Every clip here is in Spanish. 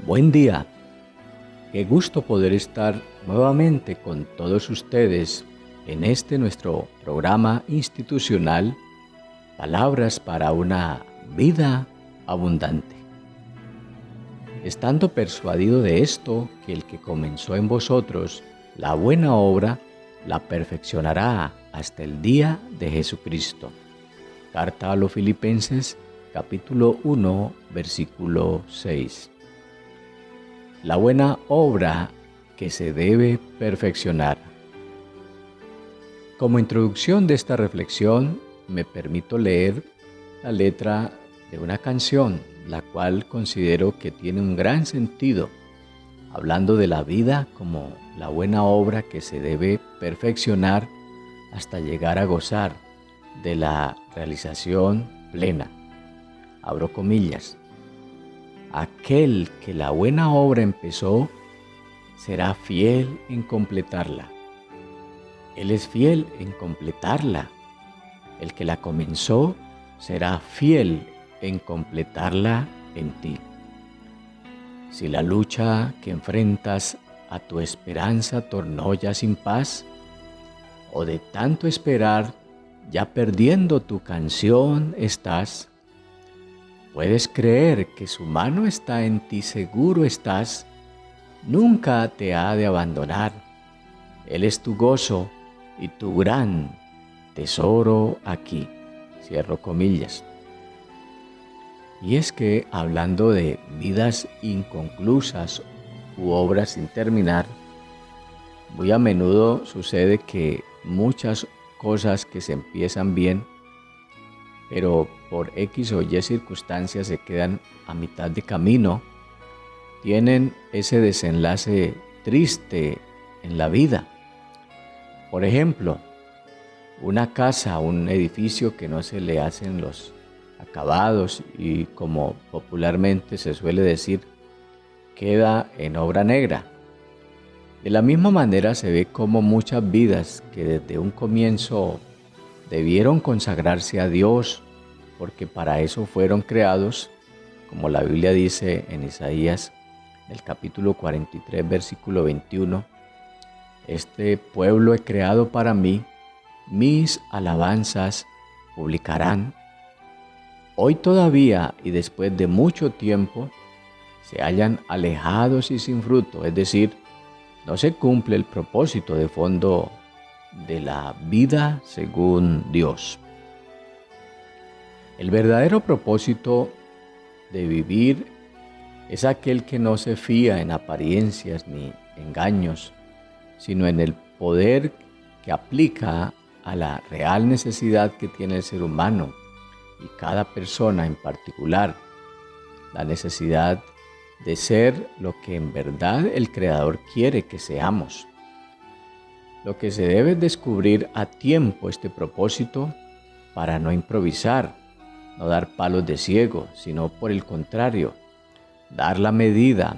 Buen día, qué gusto poder estar nuevamente con todos ustedes en este nuestro programa institucional Palabras para una vida abundante. Estando persuadido de esto, que el que comenzó en vosotros la buena obra, la perfeccionará hasta el día de Jesucristo. Carta a los Filipenses, capítulo 1, versículo 6. La buena obra que se debe perfeccionar. Como introducción de esta reflexión, me permito leer la letra de una canción, la cual considero que tiene un gran sentido, hablando de la vida como la buena obra que se debe perfeccionar hasta llegar a gozar de la realización plena. Abro comillas. Aquel que la buena obra empezó, será fiel en completarla. Él es fiel en completarla. El que la comenzó, será fiel en completarla en ti. Si la lucha que enfrentas a tu esperanza tornó ya sin paz, o de tanto esperar ya perdiendo tu canción estás, puedes creer que su mano está en ti, seguro estás, nunca te ha de abandonar. Él es tu gozo y tu gran tesoro aquí. Cierro comillas. Y es que hablando de vidas inconclusas u obras sin terminar, muy a menudo sucede que muchas cosas que se empiezan bien, pero por X o Y circunstancias se quedan a mitad de camino, tienen ese desenlace triste en la vida. Por ejemplo, una casa, un edificio que no se le hacen los acabados y, como popularmente se suele decir, queda en obra negra. De la misma manera se ve como muchas vidas que desde un comienzo debieron consagrarse a Dios, porque para eso fueron creados, como la Biblia dice en Isaías, el capítulo 43, versículo 21, este pueblo he creado para mí, mis alabanzas publicarán. Hoy todavía y después de mucho tiempo se hallan alejados y sin fruto, es decir, no se cumple el propósito de fondo de la vida según Dios. El verdadero propósito de vivir es aquel que no se fía en apariencias ni engaños, sino en el poder que aplica a la real necesidad que tiene el ser humano y cada persona en particular, la necesidad de ser lo que en verdad el Creador quiere que seamos. Lo que se debe descubrir a tiempo este propósito para no improvisar, no dar palos de ciego, sino por el contrario, dar la medida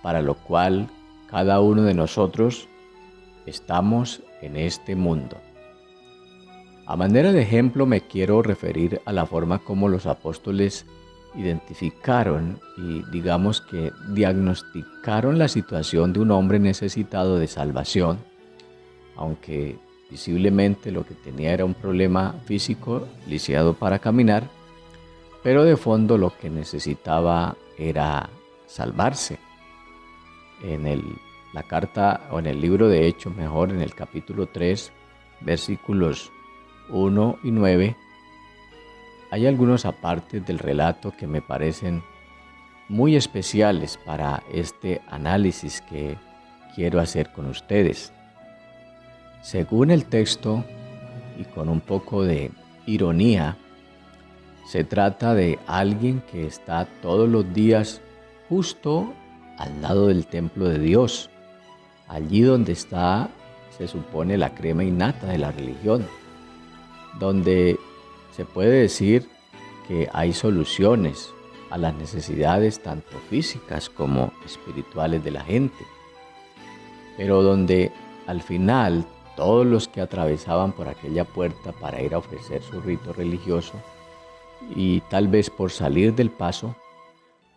para lo cual cada uno de nosotros estamos en este mundo. A manera de ejemplo me quiero referir a la forma como los apóstoles identificaron y digamos que diagnosticaron la situación de un hombre necesitado de salvación, aunque visiblemente lo que tenía era un problema físico lisiado para caminar, pero de fondo lo que necesitaba era salvarse. En la carta o en el libro de Hechos, mejor en el capítulo 3, versículos 1 y 9, hay algunos apartes del relato que me parecen muy especiales para este análisis que quiero hacer con ustedes. Según el texto, y con un poco de ironía, se trata de alguien que está todos los días justo al lado del templo de Dios, allí donde está, se supone, la crema innata de la religión, donde se puede decir que hay soluciones a las necesidades tanto físicas como espirituales de la gente, pero donde al final todos los que atravesaban por aquella puerta para ir a ofrecer su rito religioso y tal vez por salir del paso,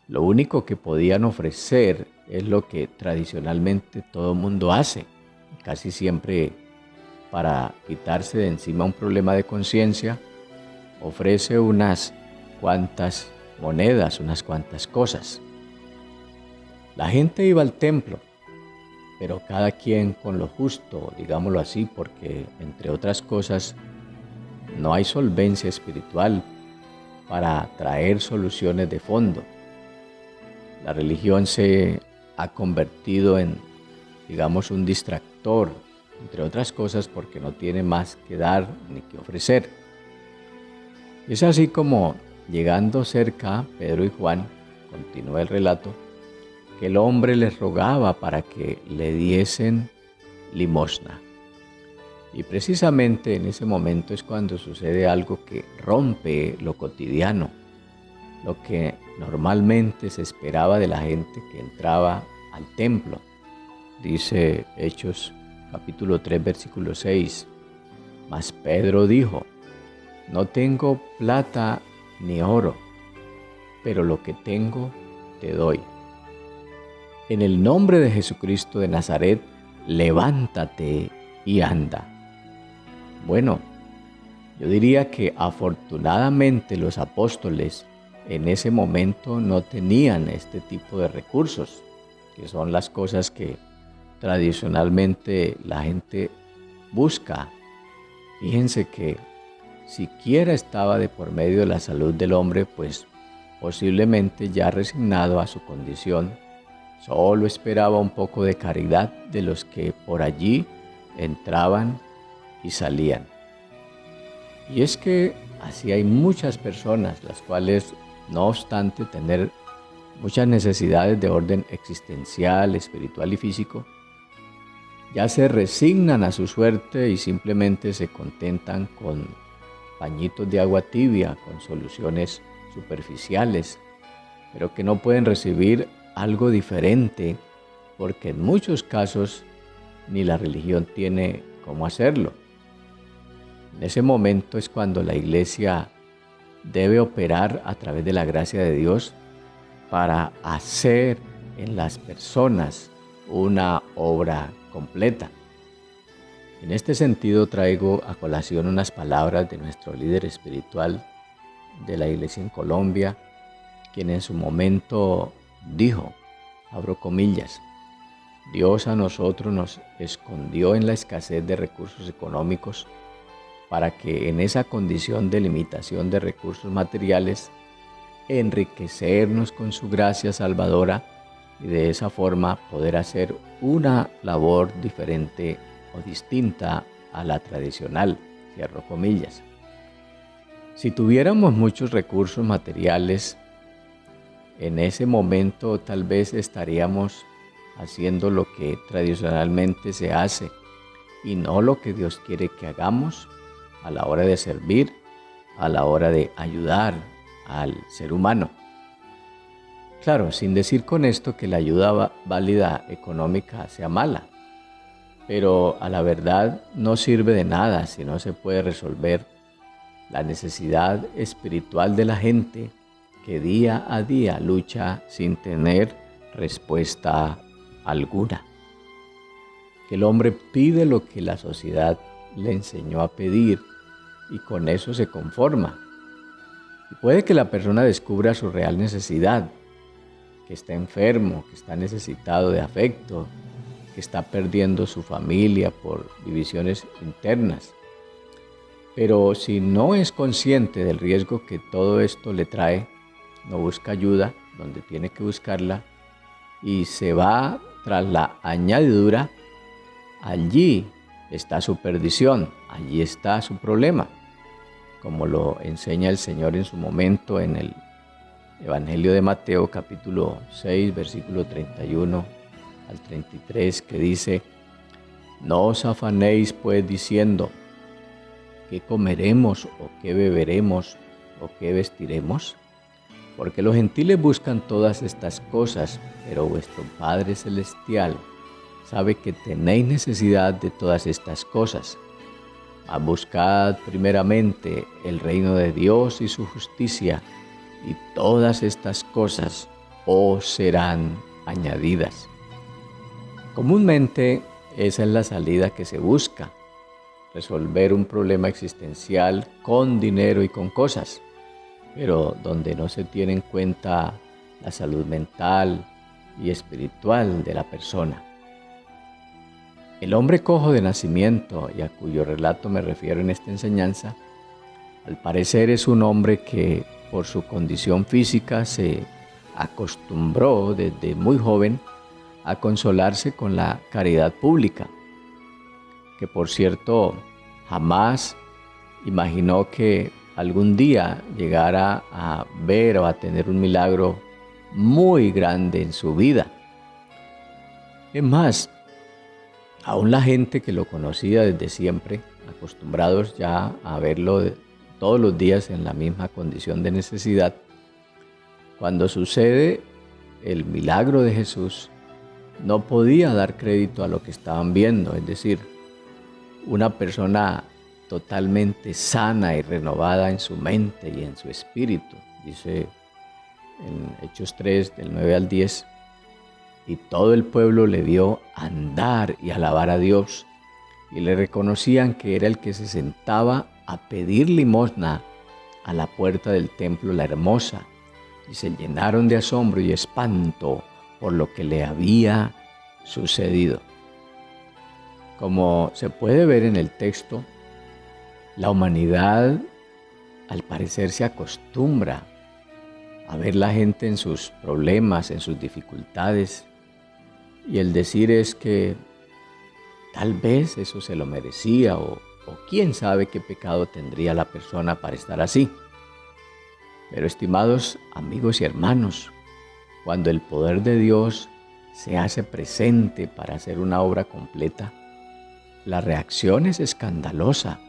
Lo único que podían ofrecer es lo que tradicionalmente todo mundo hace, casi siempre para quitarse de encima un problema de conciencia, ofrece unas cuantas monedas, unas cuantas cosas. La gente iba al templo, pero cada quien con lo justo, digámoslo así, porque entre otras cosas no hay solvencia espiritual para traer soluciones de fondo. La religión se ha convertido en, digamos, un distractor, entre otras cosas porque no tiene más que dar ni que ofrecer. Es así como, llegando cerca, Pedro y Juan, continúa el relato, que el hombre les rogaba para que le diesen limosna. Y precisamente en ese momento es cuando sucede algo que rompe lo cotidiano, lo que normalmente se esperaba de la gente que entraba al templo. Dice Hechos capítulo 3, versículo 6, mas Pedro dijo, no tengo plata ni oro, pero lo que tengo te doy. En el nombre de Jesucristo de Nazaret, levántate y anda. Bueno, yo diría que afortunadamente los apóstoles en ese momento no tenían este tipo de recursos, que son las cosas que tradicionalmente la gente busca. Fíjense que siquiera estaba de por medio de la salud del hombre, pues posiblemente ya resignado a su condición, solo esperaba un poco de caridad de los que por allí entraban y salían. Y es que así hay muchas personas, las cuales, no obstante tener muchas necesidades de orden existencial, espiritual y físico, ya se resignan a su suerte y simplemente se contentan con pañitos de agua tibia, con soluciones superficiales, pero que no pueden recibir algo diferente, porque en muchos casos ni la religión tiene cómo hacerlo. En ese momento es cuando la Iglesia debe operar a través de la gracia de Dios para hacer en las personas una obra completa. En este sentido traigo a colación unas palabras de nuestro líder espiritual de la Iglesia en Colombia, quien en su momento dijo, abro comillas, Dios a nosotros nos escondió en la escasez de recursos económicos para que en esa condición de limitación de recursos materiales, enriquecernos con su gracia salvadora y de esa forma poder hacer una labor diferente o distinta a la tradicional, cierro comillas. Si tuviéramos muchos recursos materiales, en ese momento tal vez estaríamos haciendo lo que tradicionalmente se hace y no lo que Dios quiere que hagamos a la hora de servir, a la hora de ayudar al ser humano. Claro, sin decir con esto que la ayuda válida económica sea mala, pero a la verdad no sirve de nada si no se puede resolver la necesidad espiritual de la gente que día a día lucha sin tener respuesta alguna. Que el hombre pide lo que la sociedad le enseñó a pedir y con eso se conforma. Y puede que la persona descubra su real necesidad, que está enfermo, que está necesitado de afecto, que está perdiendo su familia por divisiones internas. Pero si no es consciente del riesgo que todo esto le trae, no busca ayuda donde tiene que buscarla y se va tras la añadidura, allí está su perdición, allí está su problema, como lo enseña el Señor en su momento en el Evangelio de Mateo capítulo 6, versículo 31 al 33, que dice, no os afanéis pues diciendo, ¿qué comeremos o qué beberemos o qué vestiremos? Porque los gentiles buscan todas estas cosas, pero vuestro Padre Celestial sabe que tenéis necesidad de todas estas cosas. Mas buscad primeramente el reino de Dios y su justicia, y todas estas cosas o serán añadidas. Comúnmente esa es la salida que se busca: resolver un problema existencial con dinero y con cosas, pero donde no se tiene en cuenta la salud mental y espiritual de la persona. El hombre cojo de nacimiento, y a cuyo relato me refiero en esta enseñanza, al parecer es un hombre que por su condición física se acostumbró desde muy joven a consolarse con la caridad pública, que por cierto jamás imaginó que algún día llegara a ver o a tener un milagro muy grande en su vida. Es más, aún la gente que lo conocía desde siempre, acostumbrados ya a verlo todos los días en la misma condición de necesidad, cuando sucede el milagro de Jesús, no podía dar crédito a lo que estaban viendo, es decir, una persona totalmente sana y renovada en su mente y en su espíritu. Dice en Hechos 3, del 9 al 10, y todo el pueblo le vio andar y alabar a Dios, y le reconocían que era el que se sentaba a pedir limosna a la puerta del templo La Hermosa, y se llenaron de asombro y espanto por lo que le había sucedido. Como se puede ver en el texto, la humanidad al parecer se acostumbra a ver la gente en sus problemas, en sus dificultades, y el decir es que tal vez eso se lo merecía o quién sabe qué pecado tendría la persona para estar así. Pero estimados amigos y hermanos, cuando el poder de Dios se hace presente para hacer una obra completa, la reacción es escandalosa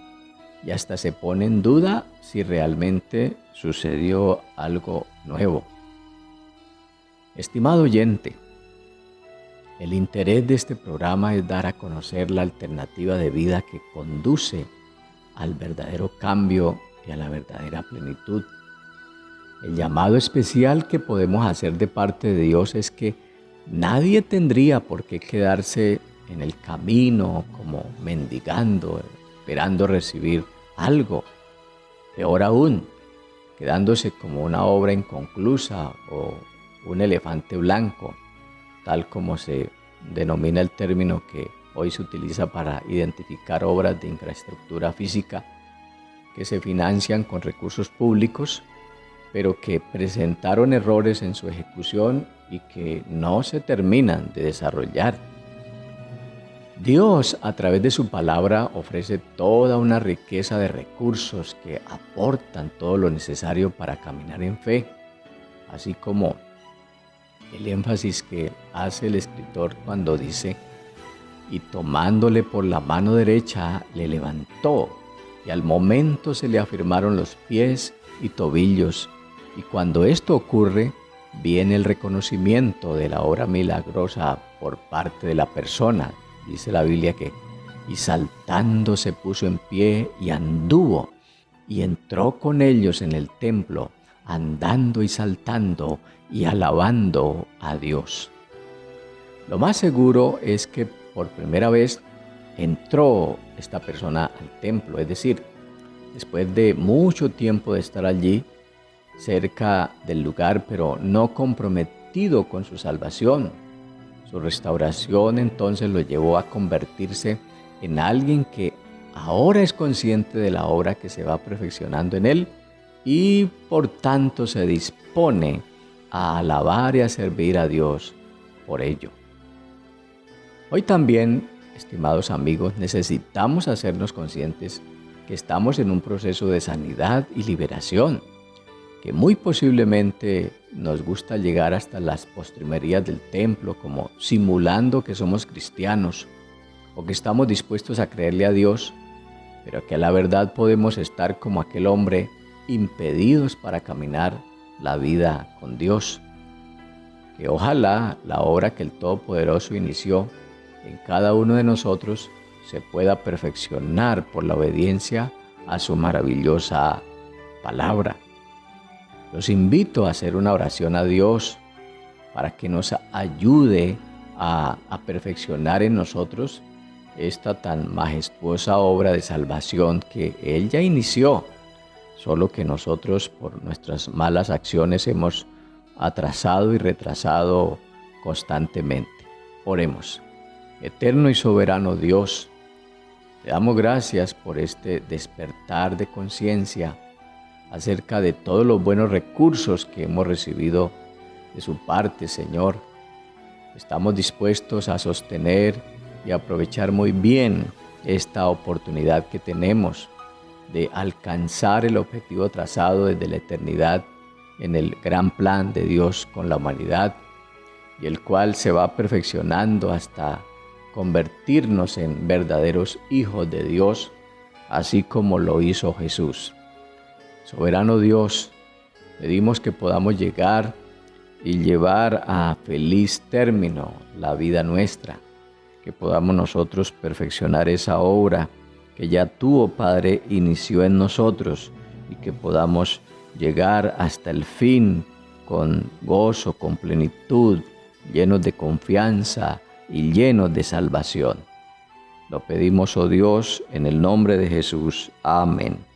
y hasta se pone en duda si realmente sucedió algo nuevo. Estimado oyente, el interés de este programa es dar a conocer la alternativa de vida que conduce al verdadero cambio y a la verdadera plenitud. El llamado especial que podemos hacer de parte de Dios es que nadie tendría por qué quedarse en el camino como mendigando, esperando recibir algo. Peor aún, quedándose como una obra inconclusa o un elefante blanco, tal como se denomina el término que hoy se utiliza para identificar obras de infraestructura física que se financian con recursos públicos, pero que presentaron errores en su ejecución y que no se terminan de desarrollar. Dios, a través de su palabra, ofrece toda una riqueza de recursos que aportan todo lo necesario para caminar en fe, así como el énfasis que hace el escritor cuando dice: y tomándole por la mano derecha le levantó, y al momento se le afirmaron los pies y tobillos, y cuando esto ocurre, viene el reconocimiento de la obra milagrosa por parte de la persona. Dice la Biblia que y saltando se puso en pie y anduvo, y entró con ellos en el templo, andando y saltando y alabando a Dios. Lo más seguro es que por primera vez entró esta persona al templo, es decir, después de mucho tiempo de estar allí, cerca del lugar, pero no comprometido con su salvación. Su restauración entonces lo llevó a convertirse en alguien que ahora es consciente de la obra que se va perfeccionando en él y por tanto se dispone a alabar y a servir a Dios por ello. Hoy también, estimados amigos, necesitamos hacernos conscientes que estamos en un proceso de sanidad y liberación, que muy posiblemente nos gusta llegar hasta las postrimerías del templo como simulando que somos cristianos o que estamos dispuestos a creerle a Dios, pero que a la verdad podemos estar como aquel hombre impedidos para caminar la vida con Dios. Que ojalá la obra que el Todopoderoso inició en cada uno de nosotros se pueda perfeccionar por la obediencia a su maravillosa palabra. Los invito a hacer una oración a Dios para que nos ayude a perfeccionar en nosotros esta tan majestuosa obra de salvación que Él ya inició, solo que nosotros por nuestras malas acciones hemos atrasado y retrasado constantemente. Oremos. Eterno y soberano Dios, te damos gracias por este despertar de conciencia acerca de todos los buenos recursos que hemos recibido de su parte, Señor. Estamos dispuestos a sostener y aprovechar muy bien esta oportunidad que tenemos de alcanzar el objetivo trazado desde la eternidad en el gran plan de Dios con la humanidad, y el cual se va perfeccionando hasta convertirnos en verdaderos hijos de Dios, así como lo hizo Jesús. Soberano Dios, pedimos que podamos llegar y llevar a feliz término la vida nuestra, que podamos nosotros perfeccionar esa obra que ya tú, oh Padre, inició en nosotros, y que podamos llegar hasta el fin con gozo, con plenitud, llenos de confianza y llenos de salvación. Lo pedimos, oh Dios, en el nombre de Jesús. Amén.